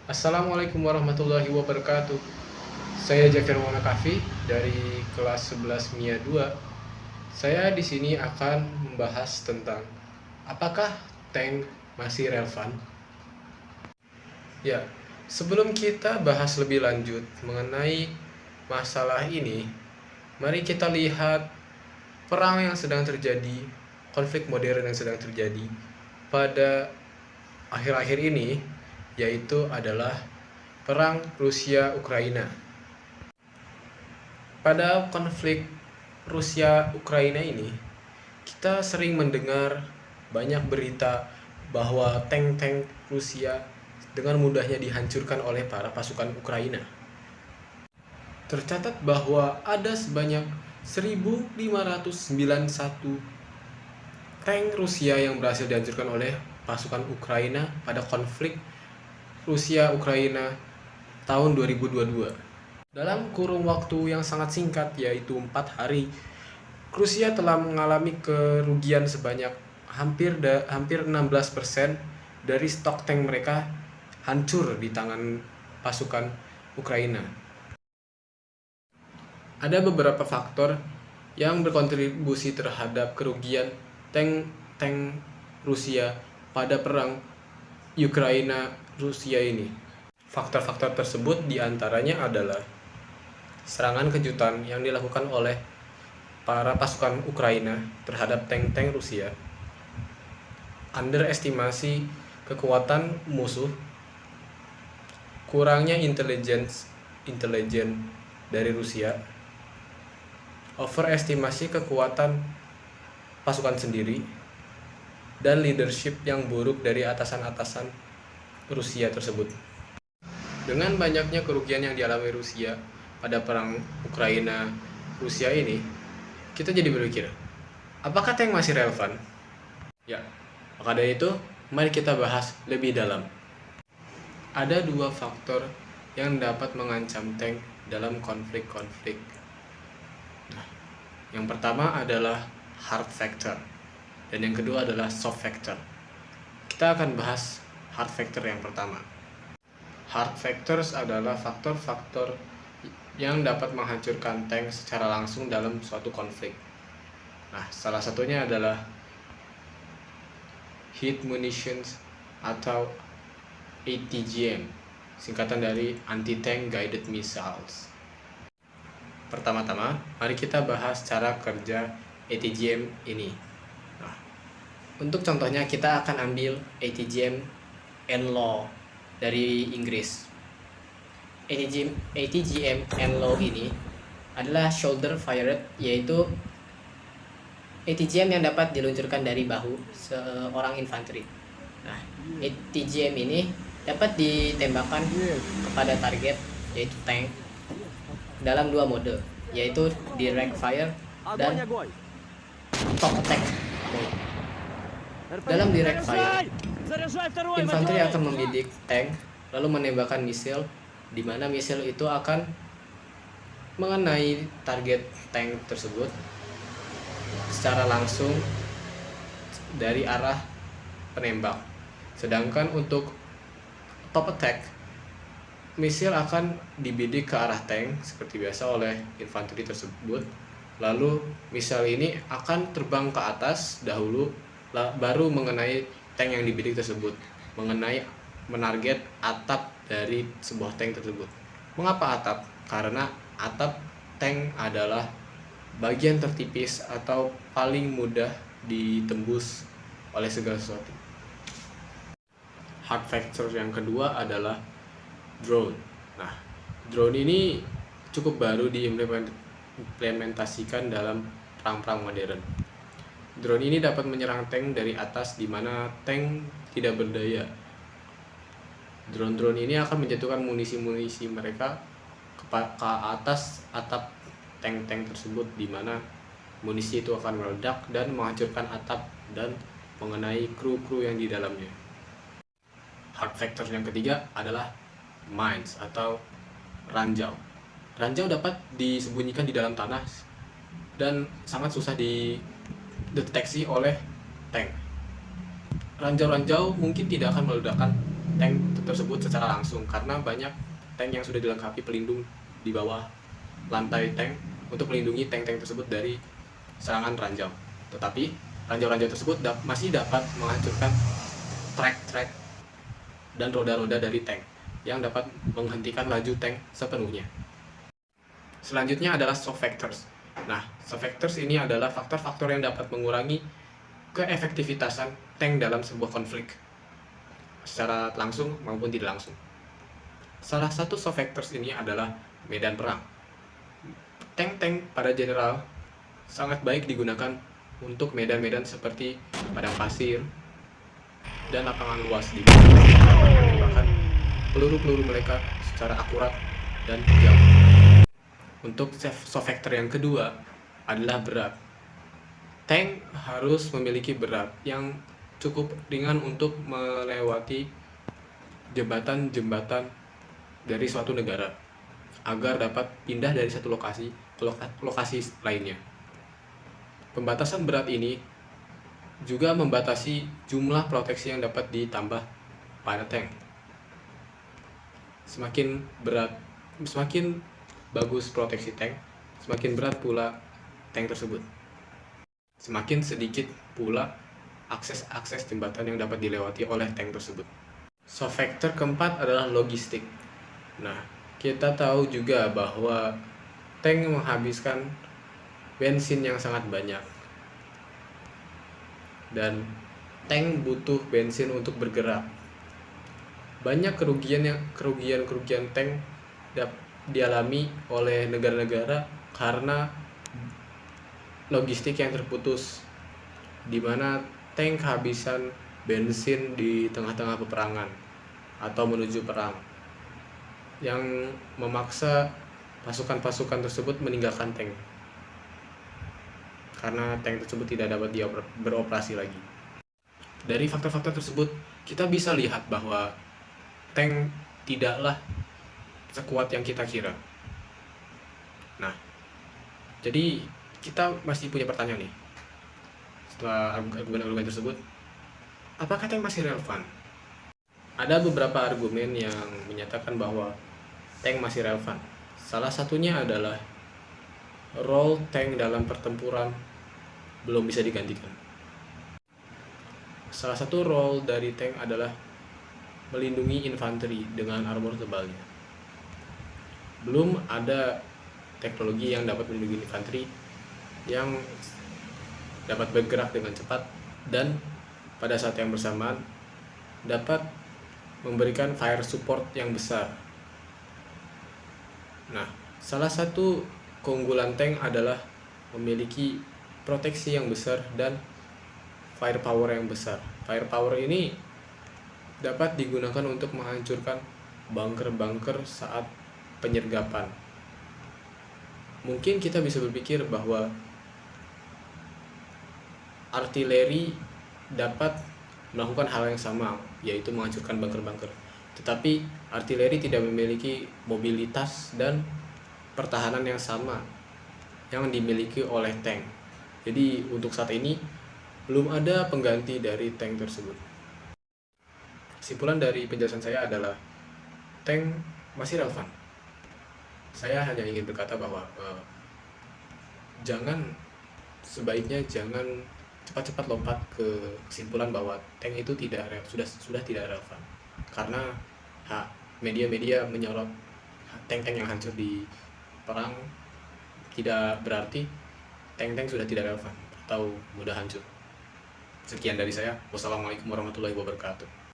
Assalamualaikum warahmatullahi wabarakatuh. Saya Jafir Kafi dari kelas 11 MIA 2. Saya di sini akan membahas tentang apakah tank masih relevan? Ya, sebelum kita bahas lebih lanjut mengenai masalah ini, mari kita lihat perang yang sedang terjadi, konflik modern yang sedang terjadi pada akhir-akhir ini, yaitu adalah perang Rusia-Ukraina. Pada konflik Rusia-Ukraina ini, kita sering mendengar banyak berita bahwa tank-tank Rusia dengan mudahnya dihancurkan oleh para pasukan Ukraina. Tercatat bahwa ada sebanyak 1.591 tank Rusia yang berhasil dihancurkan oleh pasukan Ukraina pada konflik Rusia-Ukraina tahun 2022. Dalam kurun waktu yang sangat singkat, yaitu 4 hari, Rusia telah mengalami kerugian sebanyak hampir 16% dari stok tank mereka hancur di tangan pasukan Ukraina. Ada beberapa faktor yang berkontribusi terhadap kerugian tank Rusia pada perang Ukraina-Rusia ini. Faktor-faktor tersebut diantaranya adalah serangan kejutan yang dilakukan oleh para pasukan Ukraina terhadap tank-tank Rusia, underestimasi kekuatan musuh, kurangnya intelijen dari Rusia, overestimasi kekuatan pasukan sendiri, dan leadership yang buruk dari atasan-atasan Rusia tersebut. Dengan banyaknya kerugian yang dialami Rusia pada perang Ukraina-Rusia ini, kita jadi berpikir, apakah tank masih relevan? Ya, maka dari itu, mari kita bahas lebih dalam. Ada dua faktor yang dapat mengancam tank dalam konflik-konflik. Nah, yang pertama adalah hard factor, dan yang kedua adalah soft factor. Kita akan bahas hard factor yang pertama. Hard factors adalah faktor-faktor yang dapat menghancurkan tank secara langsung dalam suatu konflik. Nah, salah satunya adalah heat munitions atau ATGM, singkatan dari Anti-Tank Guided Missiles. Pertama-tama, mari kita bahas cara kerja ATGM ini. Nah, untuk contohnya kita akan ambil ATGM NLAW dari Inggris. ATGM NLAW ini adalah shoulder fired, yaitu ATGM yang dapat diluncurkan dari bahu seorang infanteri. Nah, ATGM ini dapat ditembakkan kepada target, yaitu tank, dalam dua mode, yaitu direct fire dan top attack mode. Dalam direct fire, infanteri akan membidik tank lalu menembakkan misil, di mana misil itu akan mengenai target tank tersebut secara langsung dari arah penembak. Sedangkan untuk top attack, misil akan dibidik ke arah tank seperti biasa oleh infanteri tersebut. Lalu misil ini akan terbang ke atas dahulu, baru mengenai tank yang dibidik tersebut, menarget atap dari sebuah tank tersebut. Mengapa atap? Karena atap tank adalah bagian tertipis atau paling mudah ditembus oleh segala sesuatu. Hard factor yang kedua adalah drone. Nah, drone ini cukup baru diimplementasikan dalam perang-perang modern. Drone ini dapat menyerang tank dari atas di mana tank tidak berdaya. Drone-drone ini akan menjatuhkan munisi-munisi mereka ke atas atap tank-tank tersebut, di mana munisi itu akan meledak dan menghancurkan atap dan mengenai kru-kru yang di dalamnya. Hard factor yang ketiga adalah mines atau ranjau. Ranjau dapat disembunyikan di dalam tanah dan sangat susah dideteksi oleh tank. Ranjau-ranjau mungkin tidak akan meledakkan tank tersebut secara langsung, karena banyak tank yang sudah dilengkapi pelindung di bawah lantai tank untuk melindungi tank-tank tersebut dari serangan ranjau. Tetapi ranjau-ranjau tersebut masih dapat menghancurkan trek-trek dan roda-roda dari tank yang dapat menghentikan laju tank sepenuhnya. Selanjutnya adalah soft factors. Nah, soft factors ini adalah faktor-faktor yang dapat mengurangi keefektivitasan tank dalam sebuah konflik, secara langsung maupun tidak langsung. Salah satu soft factors ini adalah medan perang. Tank-tank pada general sangat baik digunakan untuk medan-medan seperti padang pasir dan lapangan luas, di mana tank dapat menembakkan peluru-peluru mereka secara akurat dan jauh. Untuk soft factor yang kedua adalah berat. Tank harus memiliki berat yang cukup ringan untuk melewati jembatan-jembatan dari suatu negara agar dapat pindah dari satu lokasi ke lokasi lainnya. Pembatasan berat ini juga membatasi jumlah proteksi yang dapat ditambah pada tank. Semakin bagus proteksi tank, semakin berat pula tank tersebut. Semakin sedikit pula akses jembatan yang dapat dilewati oleh tank tersebut. Soft factor keempat adalah logistik. Nah, kita tahu juga bahwa tank menghabiskan bensin yang sangat banyak, dan tank butuh bensin untuk bergerak. Banyak kerugian tank dialami oleh negara-negara karena logistik yang terputus, di mana tank kehabisan bensin di tengah-tengah peperangan atau menuju perang, yang memaksa pasukan-pasukan tersebut meninggalkan tank karena tank tersebut tidak dapat beroperasi lagi. Dari faktor-faktor tersebut, kita bisa lihat bahwa tank tidaklah sekuat yang kita kira. Nah, jadi kita masih punya pertanyaan nih. Setelah argumen-argumen tersebut, apakah tank masih relevan? Ada beberapa argumen yang menyatakan bahwa tank masih relevan. Salah satunya adalah role tank dalam pertempuran belum bisa digantikan. Salah satu role dari tank adalah melindungi infanteri dengan armor tebalnya. Belum ada teknologi yang dapat melindungi infanteri yang dapat bergerak dengan cepat dan pada saat yang bersamaan dapat memberikan fire support yang besar. Nah, salah satu keunggulan tank adalah memiliki proteksi yang besar dan firepower yang besar. Firepower ini dapat digunakan untuk menghancurkan bunker-bunker saat penyergapan. Mungkin kita bisa berpikir bahwa artileri dapat melakukan hal yang sama, yaitu menghancurkan bunker-bunker. Tetapi artileri tidak memiliki mobilitas dan pertahanan yang sama yang dimiliki oleh tank. Jadi untuk saat ini belum ada pengganti dari tank tersebut. Kesimpulan dari penjelasan saya adalah tank masih relevan. Saya hanya ingin berkata bahwa sebaiknya jangan cepat-cepat lompat ke kesimpulan bahwa tank itu sudah tidak relevan, karena media-media menyorot tank-tank yang hancur di perang tidak berarti tank-tank sudah tidak relevan atau mudah hancur. Sekian dari saya. Wassalamualaikum warahmatullahi wabarakatuh.